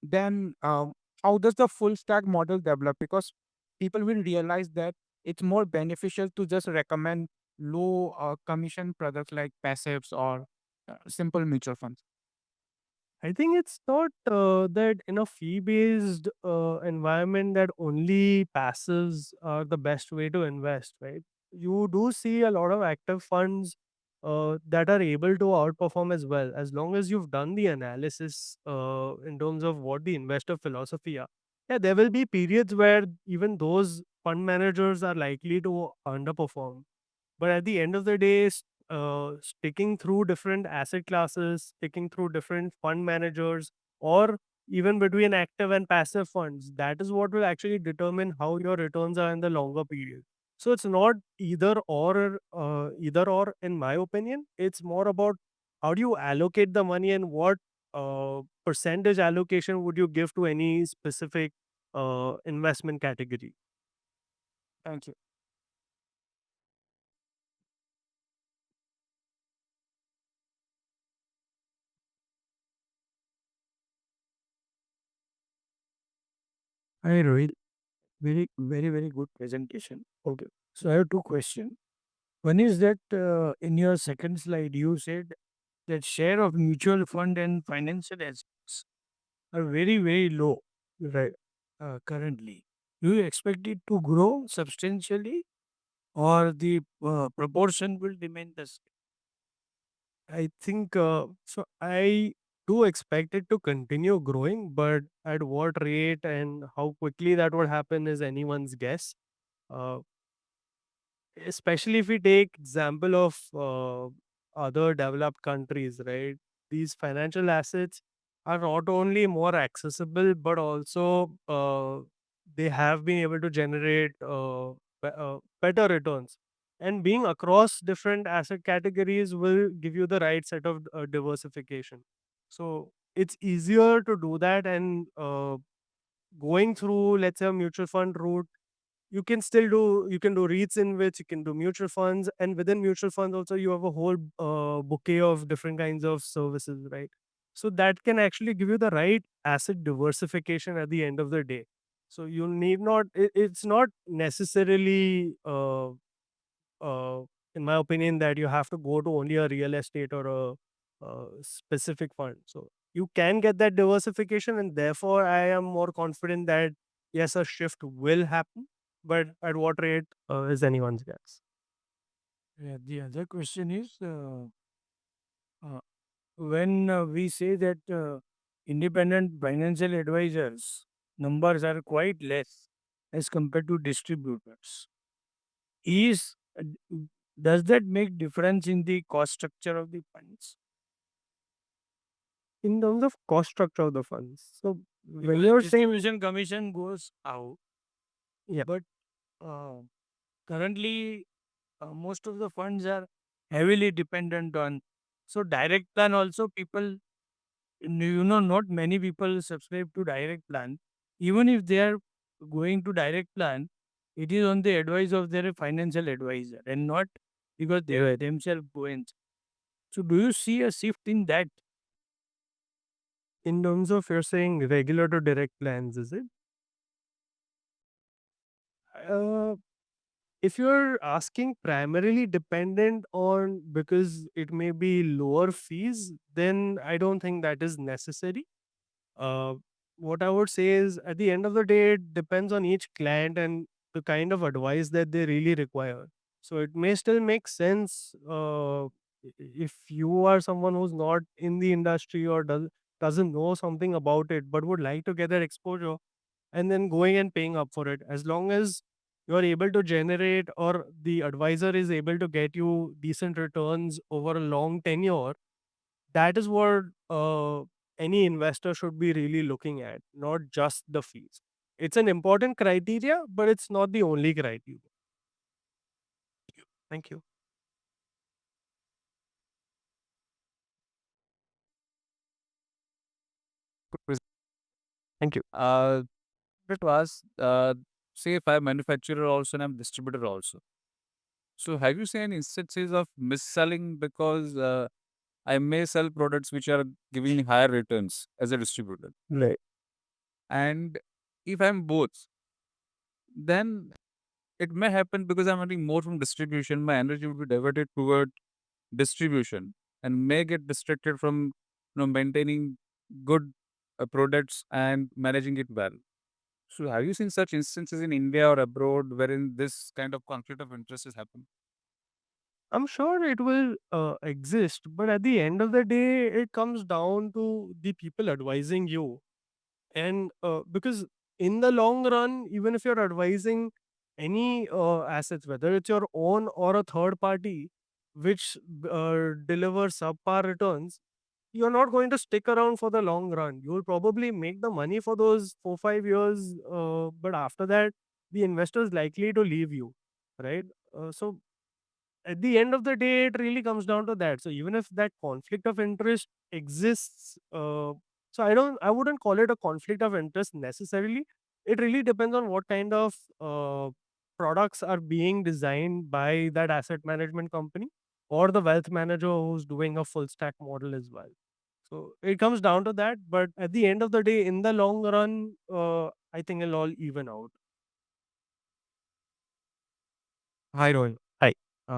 then how does the full stack model develop? Because people will realize that it's more beneficial to just recommend low commission products like passives or simple mutual funds. I think it's not that in a fee-based environment that only passives are the best way to invest, right? You do see a lot of active funds that are able to outperform as well, as long as you've done the analysis in terms of what the investor philosophy are. Yeah, there will be periods where even those fund managers are likely to underperform, but at the end of the day, sticking through different asset classes, sticking through different fund managers, or even between active and passive funds, that is what will actually determine how your returns are in the longer period. So it's not either or, in my opinion. It's more about how do you allocate the money, and what percentage allocation would you give to any specific investment category. Thank you. Hi, Rohit. Very good presentation. Okay. So I have two questions. One is that in your second slide, you said that share of mutual fund and financial assets are very low, right? Currently, do you expect it to grow substantially, or the proportion will remain the same? I think so. I do expect it to continue growing, but at what rate and how quickly that would happen is anyone's guess. Uh, Especially if we take example of other developed countries, right? These financial assets are not only more accessible, but also they have been able to generate better returns. And being across different asset categories will give you the right set of diversification. So it's easier to do that, and going through, let's say, a mutual fund route, you can do REITs, in which you can do mutual funds, and within mutual funds also you have a whole bouquet of different kinds of services, right? So that can actually give you the right asset diversification at the end of the day. So you need not it's not necessarily uh, in my opinion, that you have to go to only a real estate or a specific fund. So you can get that diversification, and therefore I am more confident that yes, a shift will happen, but at what rate is anyone's guess. Yeah, the other question is uh, when we say that independent financial advisors numbers are quite less as compared to distributors, is does that make difference in the cost structure of the funds? In terms of cost structure of the funds, so when Because you're saying, distribution commission goes out, yeah, but uh, currently most of the funds are heavily dependent on. So direct plan also people, not many people subscribe to direct plan. Even if they are going to direct plan, it is on the advice of their financial advisor and not because they are themselves going. So do you see a shift in that? In terms of you're saying regular to direct plans, is it? Uh, if you're asking primarily dependent on because it may be lower fees, then I don't think that is necessary. Uh, what I would say is at the end of the day, it depends on each client and the kind of advice that they really require. So it may still make sense if you are someone who's not in the industry or doesn't know something about it but would like to get that exposure and then going and paying up for it. As long as you're able to generate or the advisor is able to get you decent returns over a long tenure, that is what any investor should be really looking at, not just the fees. It's an important criteria, but it's not the only criteria. Thank you. Thank you. It was, say if I'm manufacturer also and I'm distributor also. So have you seen instances of mis-selling because I may sell products which are giving higher returns as a distributor? Right. And if I'm both, then it may happen because I'm earning more from distribution, my energy will be diverted toward distribution and may get distracted from maintaining good products and managing it well. So have you seen such instances in India or abroad wherein this kind of conflict of interest has happened? I'm sure it will exist, but at the end of the day, it comes down to the people advising you. And because in the long run, even if you're advising any assets, whether it's your own or a third party, which delivers subpar returns, you're not going to stick around for the long run. You'll probably make the money for those 4 5 years, but after that, the investor is likely to leave you, right? So at the end of the day, it really comes down to that. So even if that conflict of interest exists, so I wouldn't call it a conflict of interest necessarily. It really depends on what kind of products are being designed by that asset management company or the wealth manager who's doing a full stack model as well. So it comes down to that. But at the end of the day, in the long run, I think it'll all even out. Hi, Roy. Hi.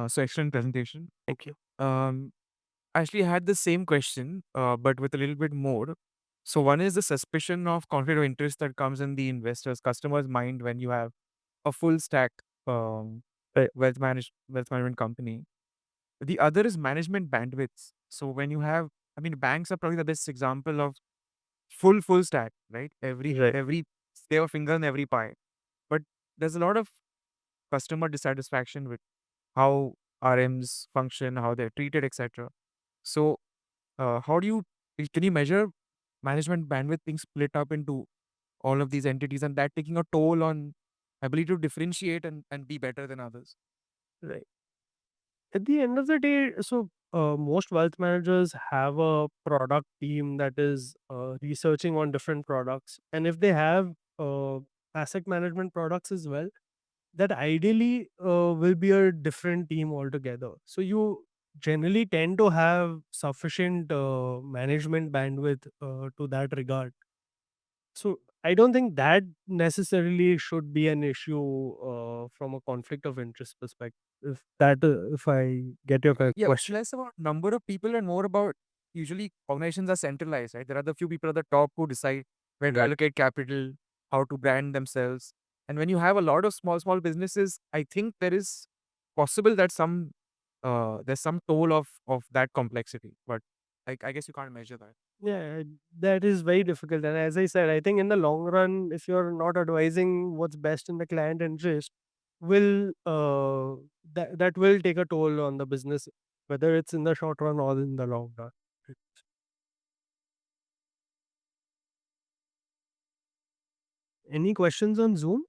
So excellent presentation. Thank you. I actually had the same question, but with a little bit more. So one is the suspicion of conflict of interest that comes in the investor's customer's mind when you have a full stack Right. wealth management company. The other is management bandwidths. So when you have, I mean, banks are probably the best example of full stack, right? Right. They have a finger in every pie. But there's a lot of customer dissatisfaction with how RMs function, how they're treated, etc. So, how do you can you measure management bandwidth being split up into all of these entities and that taking a toll on ability to differentiate and be better than others? Right. At the end of the day, so most wealth managers have a product team that is researching on different products, and if they have asset management products as well, that ideally will be a different team altogether. So you generally tend to have sufficient management bandwidth to that regard. So I don't think that necessarily should be an issue from a conflict of interest perspective. If I get your Yeah, it's question. less about number of people and more about usually organizations are centralized, right? There are the few people at the top who decide where to allocate capital, how to brand themselves. And when you have a lot of small businesses, I think there is possible that there's some toll of that complexity. But I guess you can't measure that. Yeah, that is very difficult. And as I said, I think in the long run, if you're not advising what's best in the client interest, will that will take a toll on the business, whether it's in the short run or in the long run. Any questions on Zoom?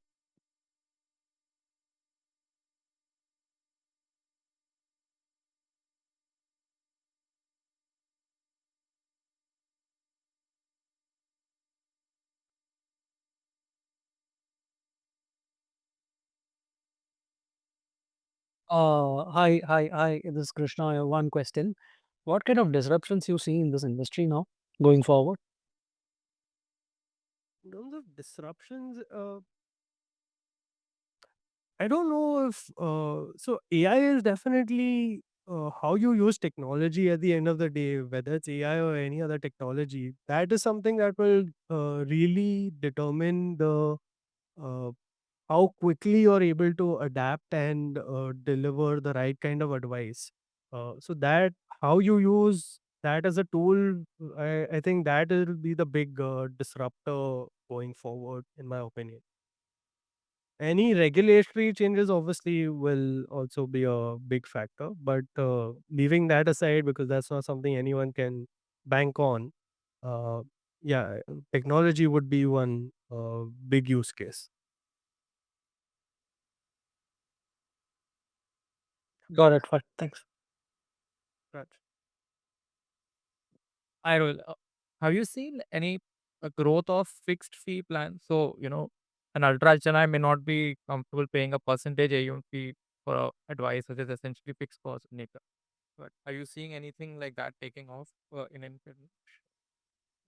Hi. This is Krishna. I have one question. What kind of disruptions you see in this industry now going forward? In terms of disruptions, I don't know if so. AI is definitely how you use technology at the end of the day, whether it's AI or any other technology. That is something that will really determine the uh, how quickly you're able to adapt and deliver the right kind of advice. So that how you use that as a tool, I think that will be the big disruptor going forward, in my opinion. Any regulatory changes obviously will also be a big factor, but leaving that aside because that's not something anyone can bank on. Uh, yeah, technology would be one big use case. Got it. Fine. Thanks. Right. I will. Have you seen any growth of fixed fee plans? So, an ultra HNI may not be comfortable paying a percentage AUM fee for advice, which is essentially fixed cost in nature. But are you seeing anything like that taking off in any?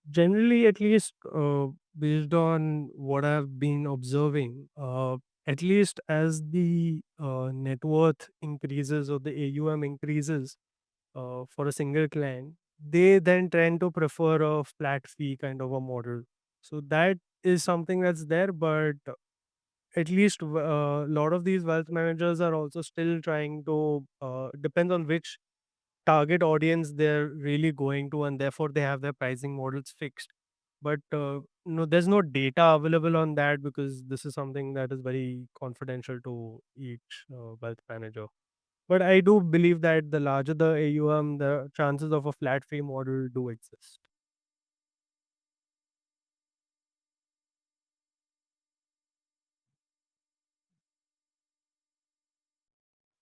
Generally, at least based on what I've been observing, at least as the net worth increases or the AUM increases for a single client, they then tend to prefer a flat fee kind of a model. So that is something that's there, but at least a lot of these wealth managers are also still trying to depends on which target audience they're really going to, and therefore they have their pricing models fixed. But no, there's no data available on that because this is something that is very confidential to each wealth manager. But I do believe that the larger the AUM, the chances of a flat fee model do exist.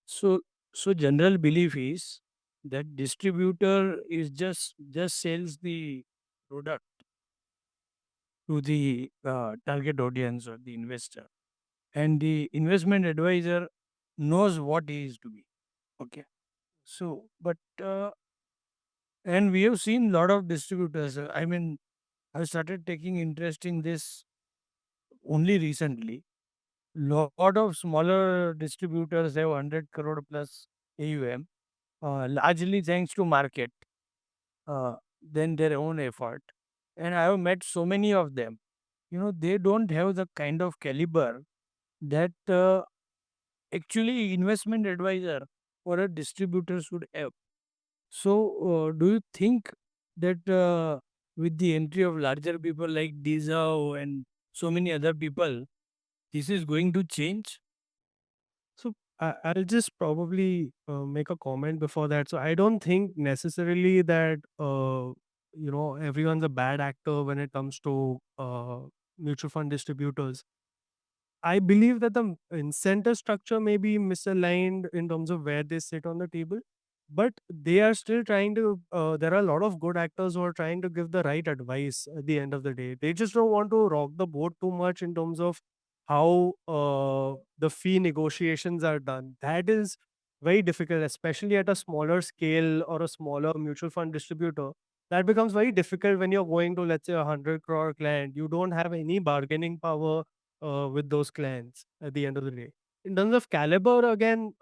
So, so general belief is that distributor is just sells the product to the target audience or the investor, and the investment advisor knows what he is doing. Okay, so but and we have seen lot of distributors. I mean, I started taking interest in this only recently. Lot of smaller distributors have 100 crore plus AUM, largely thanks to market than their own effort. And I have met so many of them. They don't have the kind of caliber that actually investment advisor or a distributor should have. So, do you think that with the entry of larger people like Dizao and so many other people, this is going to change? So I'll just probably make a comment before that. So I don't think necessarily that everyone's a bad actor when it comes to mutual fund distributors. I believe that the incentive structure may be misaligned in terms of where they sit on the table, but they are still trying to. There are a lot of good actors who are trying to give the right advice at the end of the day. They just don't want to rock the boat too much in terms of how the fee negotiations are done. That is very difficult, especially at a smaller scale or a smaller mutual fund distributor. That becomes very difficult when you're going to, let's say, 100 crore client. You don't have any bargaining power with those clients at the end of the day. In terms of caliber, again,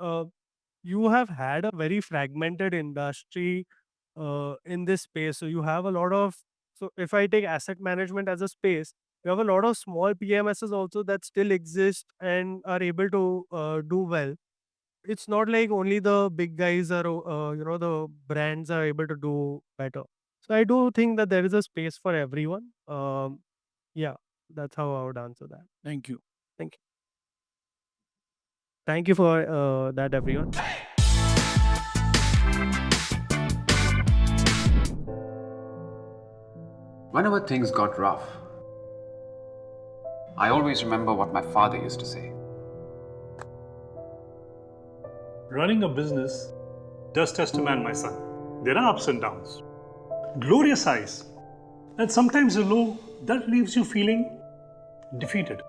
you have had a very fragmented industry in this space. So you have a lot of, so if I take asset management as a space, you have a lot of small PMSs also that still exist and are able to do well. It's not like only the big guys are, the brands are able to do better. So I do think that there is a space for everyone. Yeah, that's how I would answer that. Thank you. Thank you. Thank you for that, everyone. Whenever things got rough, I always remember what my father used to say. Running a business does test a man, my son. There are ups and downs, glorious highs, and sometimes a low that leaves you feeling defeated.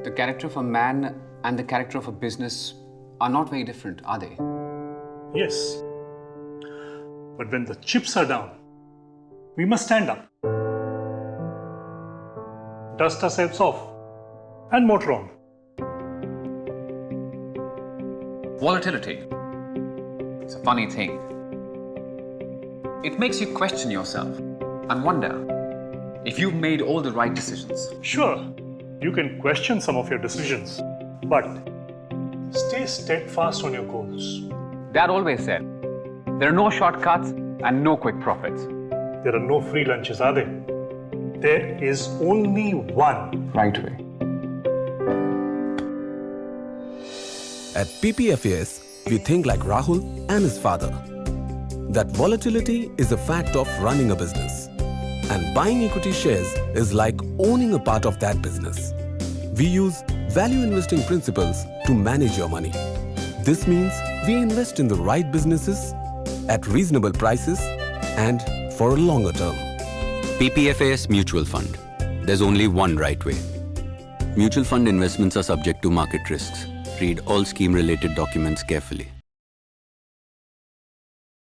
The character of a man and the character of a business are not very different, are they? Yes, but when the chips are down, we must stand up. dust ourselves off, and motor on. Volatility. It's a funny thing. It makes you question yourself and wonder if you've made all the right decisions. Sure, you can question some of your decisions, but stay steadfast on your goals. Dad always said, there are no shortcuts and no quick profits. There are no free lunches, are there? There is only one Right way. At PPFAS, we think like Rahul and his father. That volatility is a fact of running a business. And buying equity shares is like owning a part of that business. We use value investing principles to manage your money. This means we invest in the right businesses at reasonable prices and for a longer term. PPFAS Mutual Fund. There's only one right way. Mutual fund investments are subject to market risks. Read all scheme-related documents carefully.